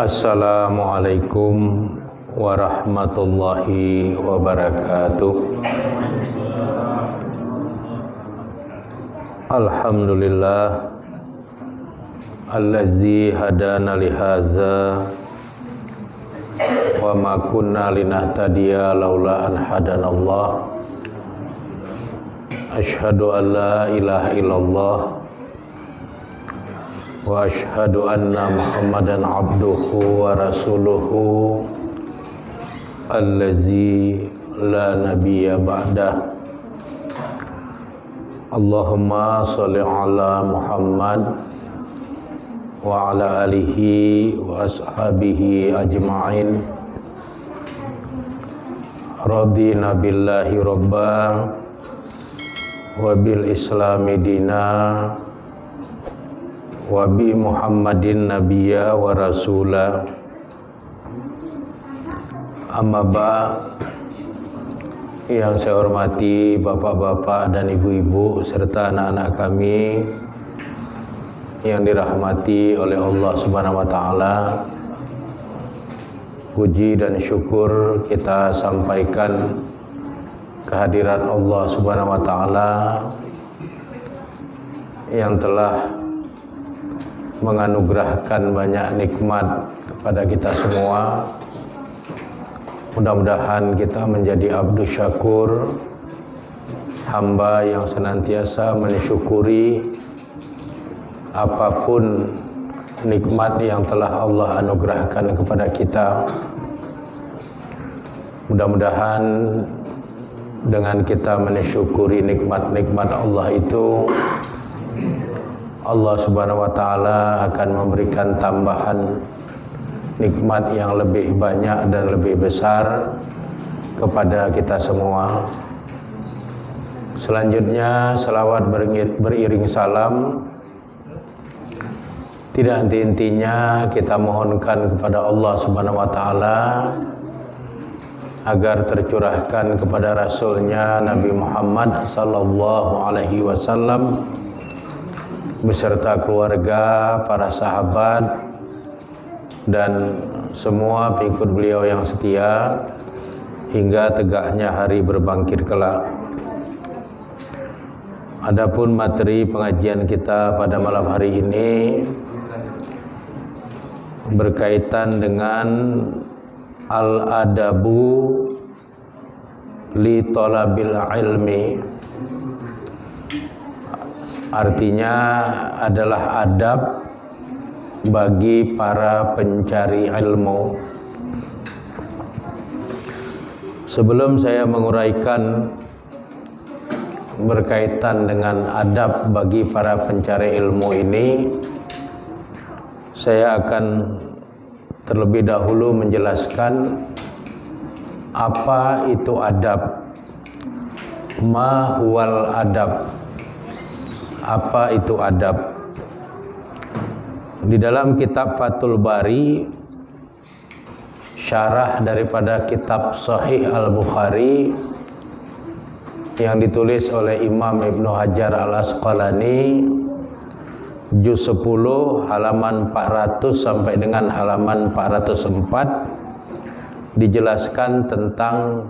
Assalamualaikum warahmatullahi wabarakatuh. Alhamdulillah allazi hadana lihaza wa ma kunna linahtadiya laula an hadanallah. Asyhadu an la ilaha illallah wa asyhadu anna Muhammadan abduhu wa rasuluhu allazi la nabiyya ba'dah. Allahumma sholli ala Muhammad wa ala alihi wa ashabihi ajma'in. Radina billahi rabba wa bil islami dina wa bi Muhammadin nabiyya wa rasula. Amma ba', yang saya hormati bapak-bapak dan ibu-ibu serta anak-anak kami yang dirahmati oleh Allah Subhanahu wa taala. Puji dan syukur kita sampaikan kehadiran Allah Subhanahu wa taala yang telah menganugerahkan banyak nikmat kepada kita semua. Mudah-mudahan kita menjadi abdu syakur, hamba yang senantiasa mensyukuri apapun nikmat yang telah Allah anugerahkan kepada kita. Mudah-mudahan dengan kita mensyukuri nikmat-nikmat Allah itu, Allah Subhanahu wa taala akan memberikan tambahan nikmat yang lebih banyak dan lebih besar kepada kita semua. Selanjutnya salawat beriring salam tidak henti-hentinya kita mohonkan kepada Allah Subhanahu wa taala agar tercurahkan kepada Rasulnya Nabi Muhammad sallallahu alaihi wasallam beserta keluarga, para sahabat dan semua pengikut beliau yang setia hingga tegaknya hari berbangkit kelak. Adapun materi pengajian kita pada malam hari ini berkaitan dengan al-adabu li talabil ilmi. Artinya adalah adab bagi para pencari ilmu. Sebelum saya menguraikan berkaitan dengan adab bagi para pencari ilmu ini, saya akan terlebih dahulu menjelaskan apa itu adab. Ma huwal adab. Apa itu adab? Di dalam kitab Fathul Bari, syarah daripada kitab Sahih Al-Bukhari yang ditulis oleh Imam Ibnu Hajar Al-Asqalani, juz 10 halaman 400 sampai dengan halaman 404, dijelaskan tentang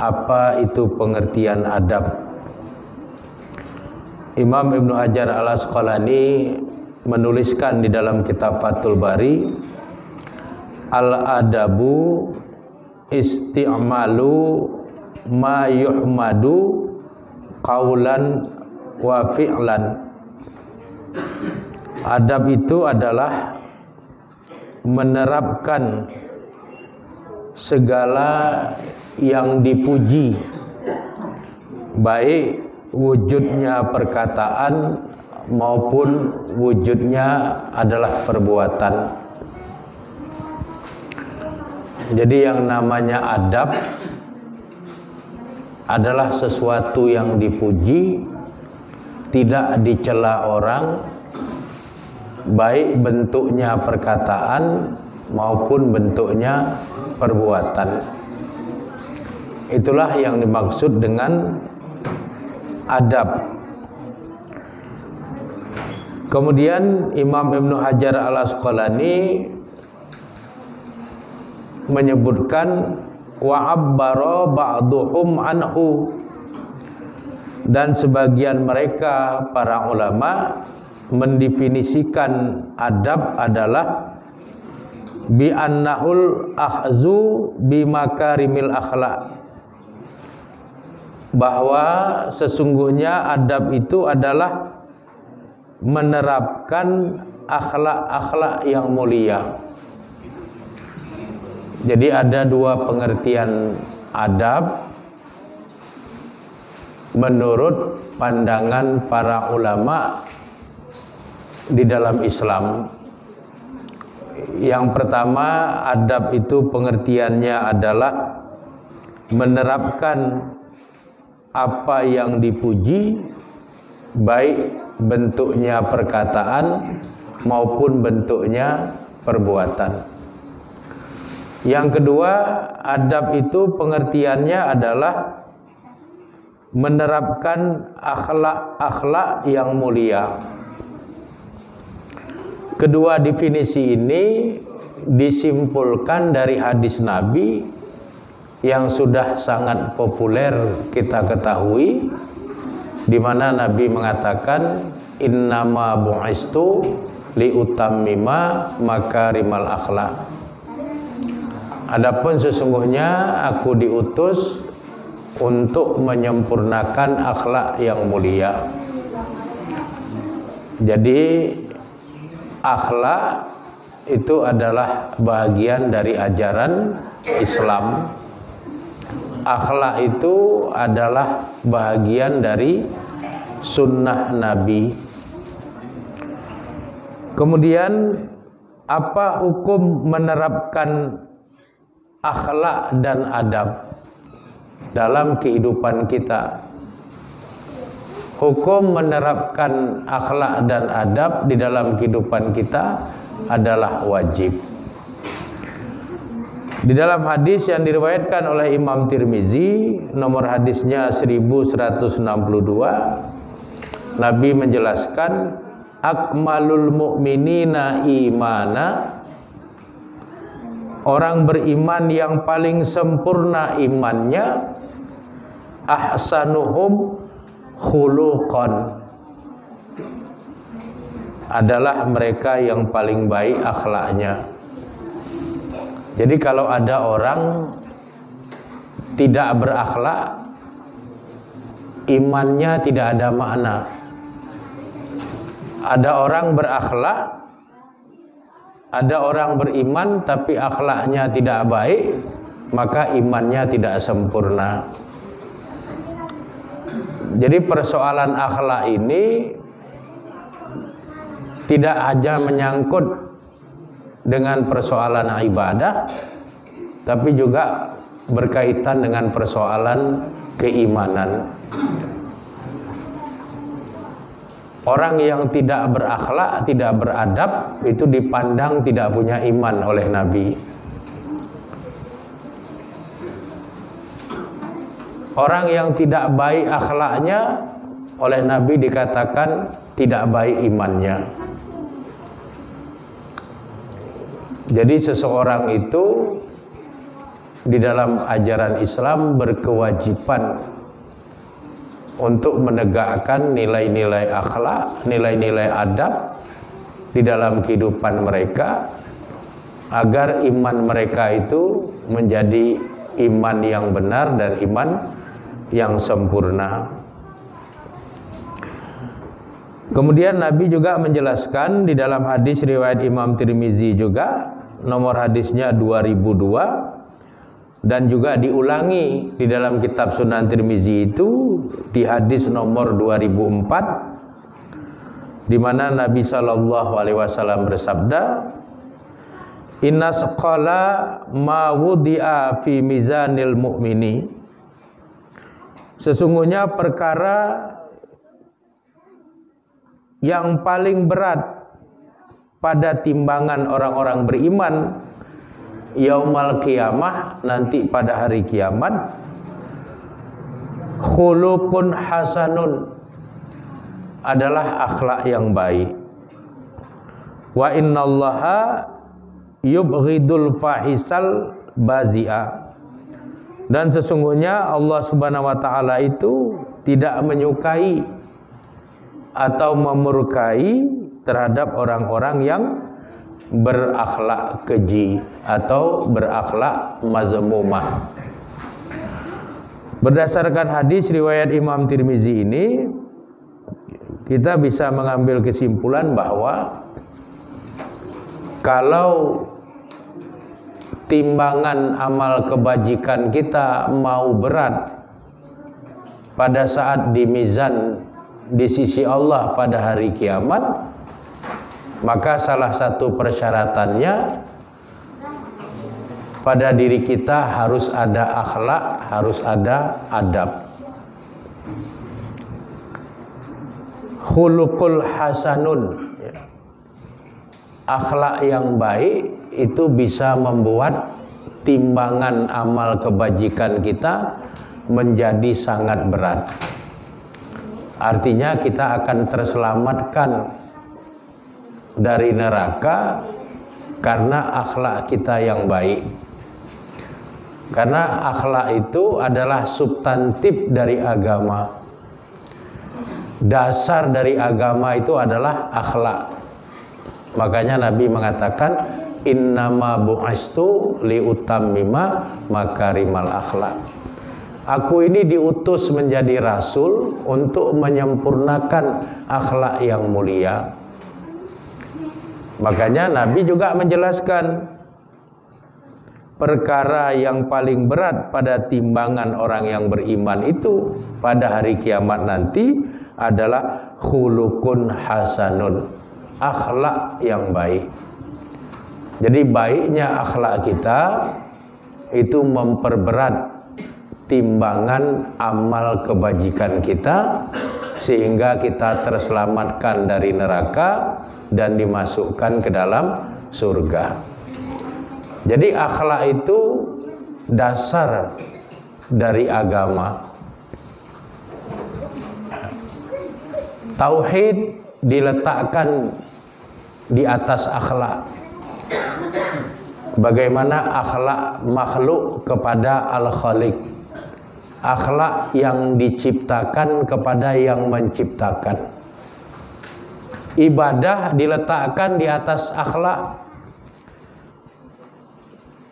apa itu pengertian adab. Imam Ibnu Hajar Al-Asqalani menuliskan di dalam kitab Fathul Bari, al-adabu isti'malu ma yuhmadu qaulan wa fi'lan. Adab itu adalah menerapkan segala yang dipuji, baik wujudnya perkataan maupun wujudnya adalah perbuatan. Jadi yang namanya adab adalah sesuatu yang dipuji, tidak dicela orang, baik bentuknya perkataan maupun bentuknya perbuatan. Itulah yang dimaksud dengan adab. Kemudian Imam Ibnu Hajar Al-Asqalani menyebutkan wa abbara ba'duhum anhu, dan sebagian mereka para ulama mendefinisikan adab adalah bi annahul akhzu bi makarimil akhlak, bahwa sesungguhnya adab itu adalah menerapkan akhlak-akhlak yang mulia. Jadi ada dua pengertian adab menurut pandangan para ulama di dalam Islam. Yang pertama, adab itu pengertiannya adalah menerapkan apa yang dipuji, baik bentuknya perkataan maupun bentuknya perbuatan. Yang kedua, adab itu pengertiannya adalah menerapkan akhlak-akhlak yang mulia. Kedua definisi ini disimpulkan dari hadis Nabi yang sudah sangat populer kita ketahui, di mana Nabi mengatakan innama bu'istu liutammima makarimal akhlak. Adapun sesungguhnya aku diutus untuk menyempurnakan akhlak yang mulia. Jadi akhlak itu adalah bagian dari ajaran Islam. Akhlak itu adalah bagian dari sunnah Nabi. Kemudian apa hukum menerapkan akhlak dan adab dalam kehidupan kita? Hukum menerapkan akhlak dan adab di dalam kehidupan kita adalah wajib. Di dalam hadis yang diriwayatkan oleh Imam Tirmizi, nomor hadisnya 1162, Nabi menjelaskan akmalul mu'minina imana, orang beriman yang paling sempurna imannya, ahsanuhum khuluqan, adalah mereka yang paling baik akhlaknya. Jadi kalau ada orang tidak berakhlak, imannya tidak ada makna. Ada orang berakhlak, ada orang beriman tapi akhlaknya tidak baik, maka imannya tidak sempurna. Jadi persoalan akhlak ini tidak hanya menyangkut dengan persoalan ibadah, tapi juga berkaitan dengan persoalan keimanan. Orang yang tidak berakhlak, tidak beradab, itu dipandang tidak punya iman oleh Nabi. Orang yang tidak baik akhlaknya, oleh Nabi dikatakan tidak baik imannya. Jadi seseorang itu di dalam ajaran Islam berkewajiban untuk menegakkan nilai-nilai akhlak, nilai-nilai adab di dalam kehidupan mereka, agar iman mereka itu menjadi iman yang benar dan iman yang sempurna. Kemudian Nabi juga menjelaskan di dalam hadis riwayat Imam Tirmizi juga, nomor hadisnya 2002, dan juga diulangi di dalam kitab Sunan Tirmizi itu di hadis nomor 2004, di mana Nabi SAW bersabda, innas qala ma wudi'a fi mizanil mu'mini, sesungguhnya perkara yang paling berat pada timbangan orang-orang beriman yaumal qiyamah, nanti pada hari kiamat, khuluqun hasanun, adalah akhlak yang baik. Wa innallaha yubghidul fahisal bazi'a. Dan sesungguhnya Allah Subhanahu wa taala itu tidak menyukai atau memurkai terhadap orang-orang yang berakhlak keji atau berakhlak mazmumah. Berdasarkan hadis riwayat Imam Tirmizi ini, kita bisa mengambil kesimpulan bahwa kalau timbangan amal kebajikan kita mau berat pada saat di mizan di sisi Allah pada hari kiamat, maka salah satu persyaratannya pada diri kita harus ada akhlak, harus ada adab. Khuluqul hasanun, akhlak yang baik itu bisa membuat timbangan amal kebajikan kita menjadi sangat berat. Artinya kita akan terselamatkan dari neraka karena akhlak kita yang baik. Karena akhlak itu adalah substantif dari agama. Dasar dari agama itu adalah akhlak. Makanya Nabi mengatakan innama bu'istu liutammima makarimal akhlak. Aku ini diutus menjadi rasul untuk menyempurnakan akhlak yang mulia. Makanya Nabi juga menjelaskan perkara yang paling berat pada timbangan orang yang beriman itu pada hari kiamat nanti adalah khuluqun hasanun, akhlak yang baik. Jadi baiknya akhlak kita itu memperberat timbangan amal kebajikan kita sehingga kita terselamatkan dari neraka dan dimasukkan ke dalam surga. Jadi akhlak itu dasar dari agama. Tauhid diletakkan di atas akhlak. Bagaimana akhlak makhluk kepada Al-Khaliq, akhlak yang diciptakan kepada yang menciptakan. Ibadah diletakkan di atas akhlak.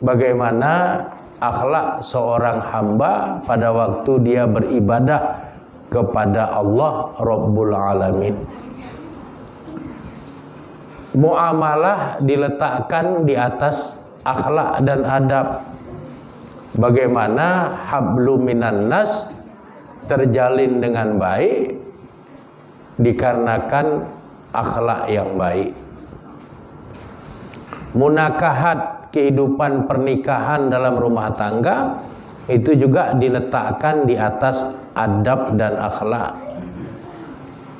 Bagaimana akhlak seorang hamba pada waktu dia beribadah kepada Allah Rabbul Alamin. Muamalah diletakkan di atas akhlak dan adab. Bagaimana hablum minan nas terjalin dengan baik dikarenakan akhlak yang baik. Munakahat, kehidupan pernikahan dalam rumah tangga itu juga diletakkan di atas adab dan akhlak.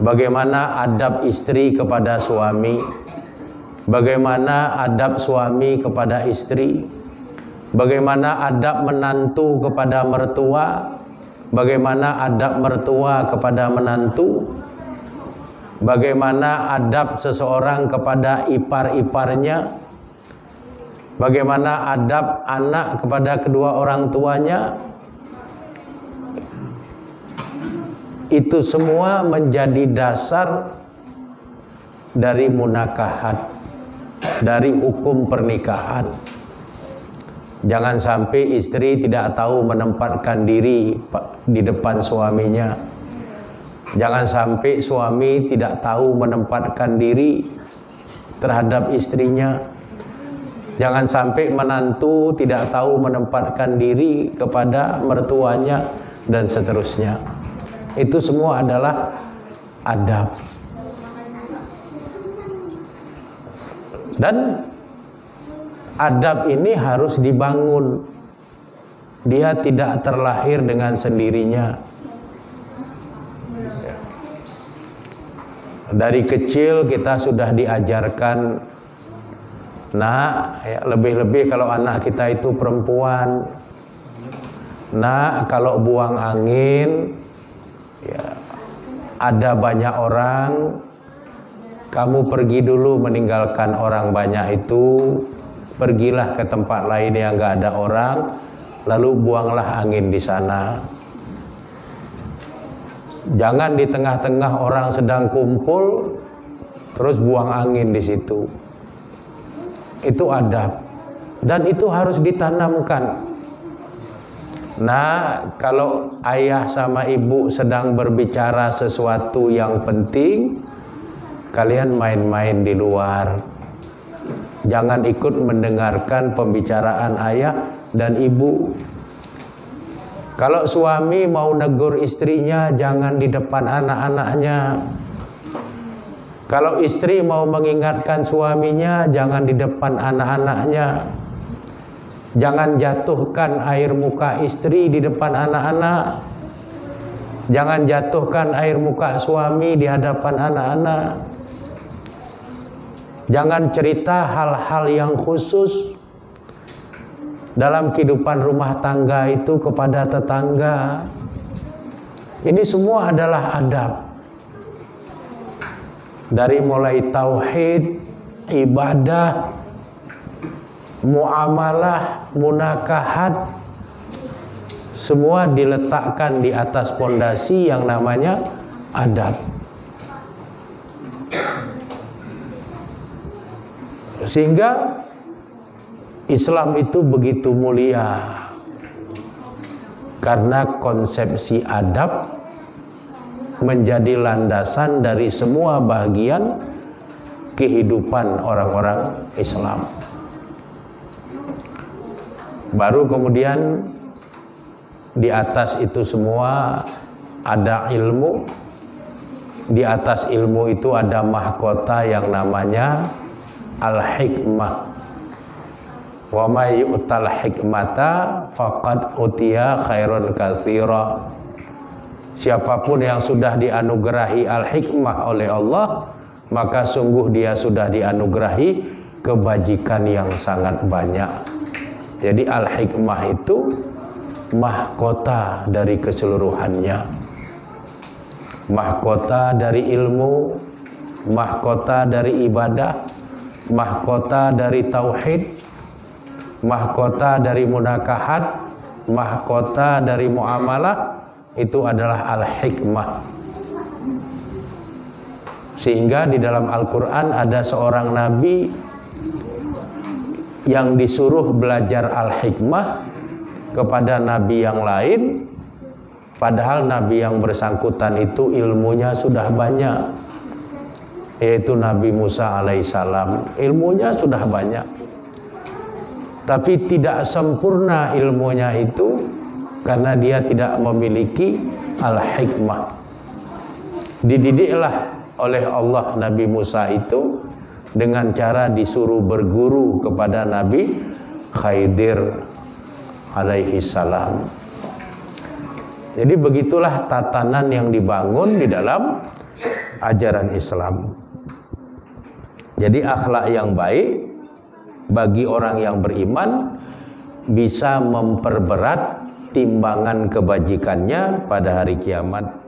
Bagaimana adab istri kepada suami, bagaimana adab suami kepada istri, bagaimana adab menantu kepada mertua, bagaimana adab mertua kepada menantu, bagaimana adab seseorang kepada ipar-iparnya, bagaimana adab anak kepada kedua orang tuanya. Itu semua menjadi dasar dari munakahat, dari hukum pernikahan. Jangan sampai istri tidak tahu menempatkan diri di depan suaminya. Jangan sampai suami tidak tahu menempatkan diri terhadap istrinya. Jangan sampai menantu tidak tahu menempatkan diri kepada mertuanya dan seterusnya. Itu semua adalah adab. Dan adab ini harus dibangun. Dia tidak terlahir dengan sendirinya. Dari kecil kita sudah diajarkan, nak, ya, lebih-lebih kalau anak kita itu perempuan, nak, kalau buang angin, ya, ada banyak orang, kamu pergi dulu meninggalkan orang banyak itu, pergilah ke tempat lain yang nggak ada orang, lalu buanglah angin di sana. Jangan di tengah-tengah orang sedang kumpul, terus buang angin di situ. Itu adab, dan itu harus ditanamkan. Nah, kalau ayah sama ibu sedang berbicara sesuatu yang penting, kalian main-main di luar. Jangan ikut mendengarkan pembicaraan ayah dan ibu. Kalau suami mau negur istrinya, jangan di depan anak-anaknya. Kalau istri mau mengingatkan suaminya, jangan di depan anak-anaknya. Jangan jatuhkan air muka istri di depan anak-anak. Jangan jatuhkan air muka suami di hadapan anak-anak. Jangan cerita hal-hal yang khusus dalam kehidupan rumah tangga itu kepada tetangga. Ini semua adalah adab. Dari mulai tauhid, ibadah, muamalah, munakahat, semua diletakkan di atas pondasi yang namanya adab. Sehingga Islam itu begitu mulia, karena konsepsi adab menjadi landasan dari semua bagian kehidupan orang-orang Islam. Baru kemudian di atas itu semua ada ilmu. Di atas ilmu itu ada mahkota yang namanya al-hikmah. Wa may yu'tal hikmata faqad utiya khairan katsira. Siapapun yang sudah dianugerahi al-hikmah oleh Allah, maka sungguh dia sudah dianugerahi kebajikan yang sangat banyak. Jadi al-hikmah itu mahkota dari keseluruhannya. Mahkota dari ilmu, mahkota dari ibadah, mahkota dari tauhid, mahkota dari munakahat, mahkota dari muamalah, itu adalah al-hikmah. Sehingga di dalam Al-Quran ada seorang nabi yang disuruh belajar al-hikmah kepada nabi yang lain, padahal nabi yang bersangkutan itu ilmunya sudah banyak, yaitu Nabi Musa alaihissalam. Ilmunya sudah banyak, tapi tidak sempurna ilmunya itu karena dia tidak memiliki al-hikmah. Dididiklah oleh Allah Nabi Musa itu dengan cara disuruh berguru kepada Nabi Khidir alaihissalam. Jadi begitulah tatanan yang dibangun di dalam ajaran Islam. Jadi akhlak yang baik bagi orang yang beriman bisa memperberat timbangan kebajikannya pada hari kiamat.